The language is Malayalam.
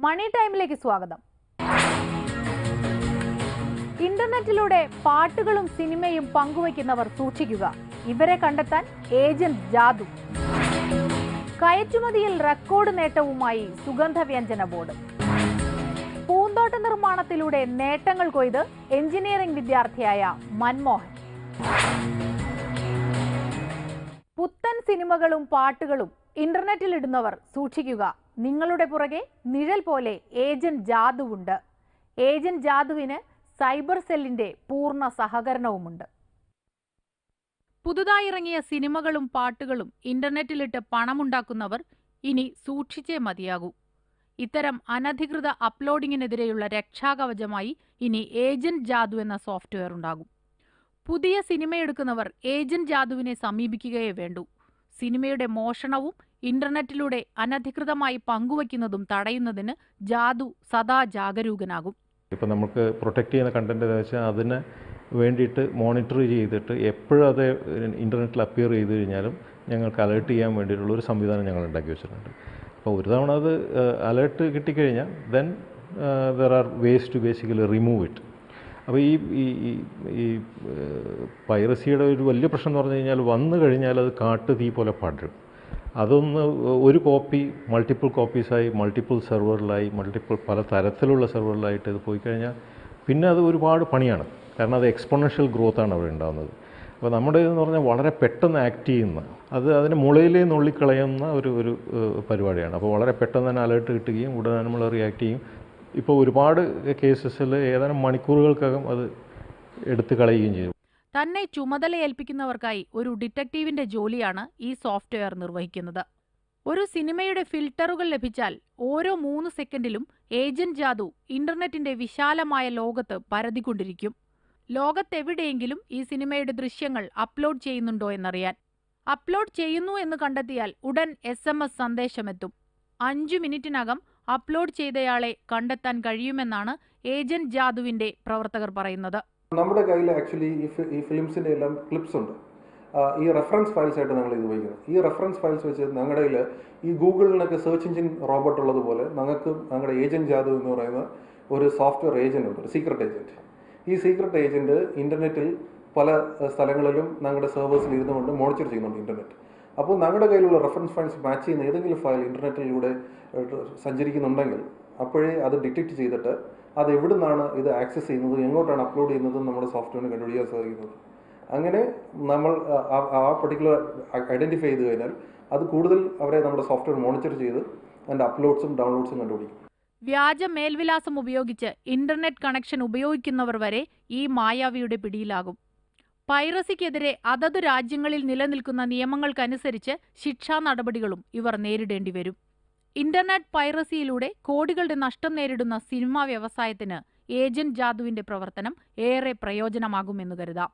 മണി ടൈമിലേക്ക് സ്വാഗതം. ഇന്റർനെറ്റിലൂടെ പാട്ടുകളും സിനിമയും പങ്കുവയ്ക്കുന്നവർ സൂക്ഷിക്കുക. ഇവരെ കണ്ടെത്താൻ ഏജന്റ് ജാദു. കയറ്റുമതിയിൽ റെക്കോർഡ് നേട്ടവുമായി സുഗന്ധവ്യഞ്ജന ബോർഡ്. പൂന്തോട്ട നിർമ്മാണത്തിലൂടെ നേട്ടങ്ങൾ കൊയ്ത് എഞ്ചിനീയറിംഗ് വിദ്യാർത്ഥിയായ മൻമോഹൻ. പുത്തൻ സിനിമകളും പാട്ടുകളും ഇന്റർനെറ്റിലിടുന്നവർ സൂക്ഷിക്കുക. നിങ്ങളുടെ പുറകെ നിഴൽ പോലെ ഏജന്റ് ജാദുവുണ്ട്. ഏജന്റ് ജാദുവിന് സൈബർ സെല്ലിന്റെ പൂർണ്ണ സഹകരണവുമുണ്ട്. പുതുതായി ഇറങ്ങിയ സിനിമകളും പാട്ടുകളും ഇന്റർനെറ്റിലിട്ട് പണമുണ്ടാക്കുന്നവർ ഇനി സൂക്ഷിച്ചേ മതിയാകൂ. ഇത്തരം അനധികൃത അപ്ലോഡിങ്ങിനെതിരെയുള്ള രക്ഷാകവചമായി ഇനി ഏജന്റ് ജാദു എന്ന സോഫ്റ്റ്വെയർ ഉണ്ടാകും. പുതിയ സിനിമയെടുക്കുന്നവർ ഏജന്റ് ജാദുവിനെ സമീപിക്കുകയേ വേണ്ടൂ. സിനിമയുടെ മോഷണവും ഇന്റർനെറ്റിലൂടെ അനധികൃതമായി പങ്കുവയ്ക്കുന്നതും തടയുന്നതിന് ജാദു സദാ ജാഗരൂകനാകും. ഇപ്പം നമുക്ക് പ്രൊട്ടക്റ്റ് ചെയ്യുന്ന കണ്ടന്റ് എന്ന് വെച്ചാൽ അതിന് വേണ്ടിയിട്ട് മോണിറ്റർ ചെയ്തിട്ട് എപ്പോഴും അത് ഇൻ്റർനെറ്റിൽ അപ്പിയർ ചെയ്ത് കഴിഞ്ഞാലും ഞങ്ങൾക്ക് അലേർട്ട് ചെയ്യാൻ വേണ്ടിയിട്ടുള്ള ഒരു സംവിധാനം ഞങ്ങൾ ഉണ്ടാക്കി വെച്ചിട്ടുണ്ട്. അപ്പോൾ ഒരു തവണ അത് അലേർട്ട് കിട്ടിക്കഴിഞ്ഞാൽ then there are ways to basically remove it. അപ്പോൾ ഈ പൈറസിയുടെ ഒരു വലിയ പ്രശ്നം എന്ന് പറഞ്ഞു കഴിഞ്ഞാൽ വന്നു കഴിഞ്ഞാൽ അത് കാട്ട് തീ പോലെ പടരും. അതൊന്ന് ഒരു കോപ്പി മൾട്ടിപ്പിൾ കോപ്പീസായി മൾട്ടിപ്പിൾ സെർവറിലായി പല തരത്തിലുള്ള സെർവറിലായിട്ട് ഇത് പോയി കഴിഞ്ഞാൽ പിന്നെ അത് ഒരുപാട് പണിയാണ്. കാരണം അത് എക്സ്പോണൻഷ്യൽ ഗ്രോത്താണ് അവിടെ ഉണ്ടാകുന്നത്. അപ്പോൾ നമ്മുടെ ഇതെന്ന് പറഞ്ഞാൽ വളരെ പെട്ടെന്ന് ആക്ട് ചെയ്യുന്ന അതിന് മുളയിലേ നുള്ളിക്കളയുന്ന ഒരു പരിപാടിയാണ്. അപ്പോൾ വളരെ പെട്ടെന്ന് തന്നെ അലേർട്ട് കിട്ടുകയും ഉടനെ നമ്മൾ റിയാക്ട് ചെയ്യും. ഇപ്പോൾ ഒരുപാട് കേസസിൽ ഏതാനും മണിക്കൂറുകൾക്കകം അത് എടുത്തു കളയുകയും ചെയ്യും. തന്നെ ചുമതലയേൽപ്പിക്കുന്നവർക്കായി ഒരു ഡിറ്റക്റ്റീവിന്റെ ജോലിയാണ് ഈ സോഫ്റ്റ്വെയർ നിർവഹിക്കുന്നത്. ഒരു സിനിമയുടെ ഫിൽട്ടറുകൾ ലഭിച്ചാൽ ഓരോ 3 സെക്കൻഡിലും ഏജന്റ് ജാദു ഇന്റർനെറ്റിന്റെ വിശാലമായ ലോകത്ത് പരതിക്കൊണ്ടിരിക്കും. ലോകത്തെവിടെയെങ്കിലും ഈ സിനിമയുടെ ദൃശ്യങ്ങൾ അപ്ലോഡ് ചെയ്യുന്നുണ്ടോ എന്നറിയാൻ. അപ്ലോഡ് ചെയ്യുന്നു എന്ന് കണ്ടെത്തിയാൽ ഉടൻ SMS സന്ദേശമെത്തും. 5 മിനിറ്റിനകം അപ്ലോഡ് ചെയ്തയാളെ കണ്ടെത്താൻ കഴിയുമെന്നാണ് ഏജന്റ് ജാദുവിന്റെ പ്രവർത്തകർ പറയുന്നത്. നമ്മുടെ കയ്യിൽ ആക്ച്വലി ഈ ഫിലിംസിൻ്റെ എല്ലാം ക്ലിപ്സ് ഉണ്ട്. ഈ റെഫറൻസ് ഫയൽസ് ആയിട്ട് ഞങ്ങൾ ഇത് ഉപയോഗിക്കുന്നത്. ഈ റെഫറൻസ് ഫയൽസ് വെച്ച് ഞങ്ങളുടെ കയ്യിൽ ഈ ഗൂഗിളിനൊക്കെ സെർച്ച് എഞ്ചിൻ റോബോട്ട് ഉള്ളതുപോലെ ഞങ്ങൾക്ക് ഞങ്ങളുടെ ഏജന്റ് ജാദു എന്ന് പറയുന്ന ഒരു സോഫ്റ്റ്വെയർ ഏജന്റ് ഉണ്ട്, ഒരു സീക്രട്ട് ഏജന്റ്. ഈ സീക്രട്ട് ഏജന്റ് ഇന്റർനെറ്റിൽ പല സ്ഥലങ്ങളിലും ഞങ്ങളുടെ സെർവേഴ്സിൽ ഇരുന്നുകൊണ്ട് മോണിറ്റർ ചെയ്യുന്നുണ്ട് ഇന്റർനെറ്റ്. അപ്പോൾ ഞങ്ങളുടെ കയ്യിലുള്ള റെഫറൻസ് ഫയൽസ് മാച്ച് ചെയ്യുന്ന ഏതെങ്കിലും ഫയൽ ഇന്റർനെറ്റിലൂടെ സഞ്ചരിക്കുന്നുണ്ടെങ്കിൽ അപ്പോഴേ അത് ഡിറ്റക്റ്റ് ചെയ്തിട്ട് അത് എവിടെ നിന്നാണ് ഇത് ആക്സസ് ചെയ്യുന്നത്, എങ്ങോട്ടാണ് അപ്ലോഡ് ചെയ്യുന്നത് നമ്മുടെ സോഫ്റ്റ്വെയറിന് കണ്ടുപിടിക്കാൻ സാധിക്കുന്നത്. അങ്ങനെ നമ്മൾ ആ പർട്ടിക്കുലർ ഐഡൻറ്റിഫൈ ചെയ്ത് കഴിഞ്ഞാൽ അത് കൂടുതൽ അവരെ നമ്മുടെ സോഫ്റ്റ്വെയർ മോണിറ്റർ ചെയ്ത് അതിൻ്റെ അപ്ലോഡ്സും ഡൗൺലോഡ്സും കണ്ടുപിടിക്കും. വ്യാജ മേൽവിലാസം ഉപയോഗിച്ച് ഇന്റർനെറ്റ് കണക്ഷൻ ഉപയോഗിക്കുന്നവർ വരെ ഈ മായാവിയുടെ പിടിയിലാകും. പൈറസിക്കെതിരെ അതത് രാജ്യങ്ങളിൽ നിലനിൽക്കുന്ന നിയമങ്ങൾക്കനുസരിച്ച് ശിക്ഷാ നടപടികളും ഇവർ നേരിടേണ്ടി വരും. ഇന്റർനെറ്റ് പൈറസിയിലൂടെ കോടികളുടെ നഷ്ടം നേരിടുന്ന സിനിമാ വ്യവസായത്തിന് ഏജന്റ് ജാദുവിന്റെ പ്രവർത്തനം ഏറെ പ്രയോജനമാകുമെന്ന് കരുതാം.